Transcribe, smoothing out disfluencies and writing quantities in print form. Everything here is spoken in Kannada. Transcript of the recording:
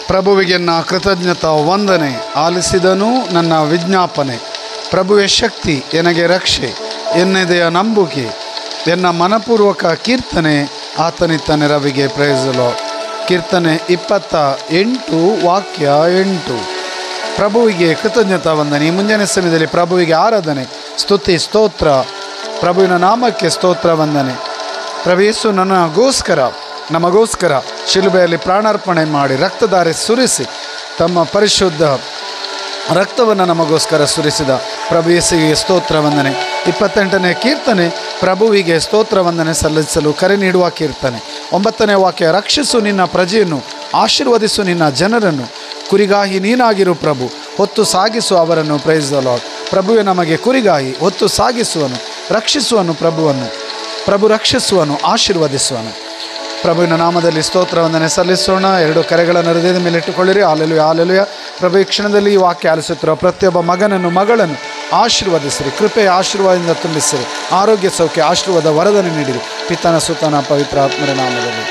ಪ್ರಭುವಿಗೆ ನನ್ನ ಕೃತಜ್ಞತಾ ವಂದನೆ, ಆಲಿಸಿದನು ನನ್ನ ವಿಜ್ಞಾಪನೆ. ಪ್ರಭುವೆ ಶಕ್ತಿ, ಎನಗೆ ರಕ್ಷೆ, ಎನ್ನೆದೆಯ ನಂಬುಗೆ, ಎನ್ನ ಮನಪೂರ್ವಕ ಕೀರ್ತನೆ, ಆತನಿತ್ತ ನೆರವಿಗೆ ಪ್ರಯೋಜನ. ಕೀರ್ತನೆ 28 ವಾಕ್ಯ 8. ಪ್ರಭುವಿಗೆ ಕೃತಜ್ಞತಾ ವಂದನೆ. ಈ ಮುಂಜಾನೆ ಸಮಯದಲ್ಲಿ ಪ್ರಭುವಿಗೆ ಆರಾಧನೆ, ಸ್ತುತಿ, ಸ್ತೋತ್ರ. ಪ್ರಭುವಿನ ನಾಮಕ್ಕೆ ಸ್ತೋತ್ರ ವಂದನೆ. ಪ್ರಭು ಯೇಸು ನಮಗೋಸ್ಕರ ಶಿಲುಬೆಯಲ್ಲಿ ಪ್ರಾಣಾರ್ಪಣೆ ಮಾಡಿ ರಕ್ತಧಾರೆ ಸುರಿಸಿ ತಮ್ಮ ಪರಿಶುದ್ಧ ರಕ್ತವನ್ನು ನಮಗೋಸ್ಕರ ಸುರಿಸಿದ ಪ್ರಭು ಯೇಸುವಿಗೆ ಸ್ತೋತ್ರ ವಂದನೆ. 28ನೇ ಕೀರ್ತನೆ ಪ್ರಭುವಿಗೆ ಸ್ತೋತ್ರ ವಂದನೆ ಸಲ್ಲಿಸಲು ಕರೆ ನೀಡುವ ಕೀರ್ತನೆ. 9ನೇ ವಾಕ್ಯ, ರಕ್ಷಿಸು ನಿನ್ನ ಪ್ರಜೆಯನ್ನು, ಆಶೀರ್ವದಿಸು ನಿನ್ನ ಜನರನ್ನು, ಕುರಿಗಾಹಿ ನೀನಾಗಿರು ಪ್ರಭು, ಹೊತ್ತು ಸಾಗಿಸು ಅವರನ್ನು. Praise the lord. ಪ್ರಭುವೆ ನಮಗೆ ಕುರಿಗಾಹಿ, ಹೊತ್ತು ಸಾಗಿಸುವನು, ರಕ್ಷಿಸುವನು. ಪ್ರಭು ರಕ್ಷಿಸುವನು, ಆಶೀರ್ವದಿಸುವನು. ಪ್ರಭುವಿನ ನಾಮದಲ್ಲಿ ಸ್ತೋತ್ರ ವಂದನೆ ಸಲ್ಲಿಸೋಣ. 2 ಕರೆಗಳನ್ನು ಹೃದಯದ ಮೇಲೆ ಇಟ್ಟುಕೊಳ್ಳಿರಿ. Hallelujah, hallelujah. ಪ್ರಭು ಈ ಕ್ಷಣದಲ್ಲಿ ಈ ವಾಕ್ಯ ಆಲಿಸುತ್ತಿರುವ ಪ್ರತಿಯೊಬ್ಬ ಮಗಳನ್ನು ಆಶೀರ್ವದಿಸಿರಿ, ಕೃಪೆಯ ಆಶೀರ್ವಾದದಿಂದ ತುಂಬಿಸಿರಿ, ಆರೋಗ್ಯ ಸೌಖ್ಯ ಆಶೀರ್ವಾದ ವರದನ್ನು ನೀಡಿರಿ. ಪಿತನ ಸುತನ ಪವಿತ್ರ ಆತ್ಮರ ನಾಮದಲ್ಲಿ.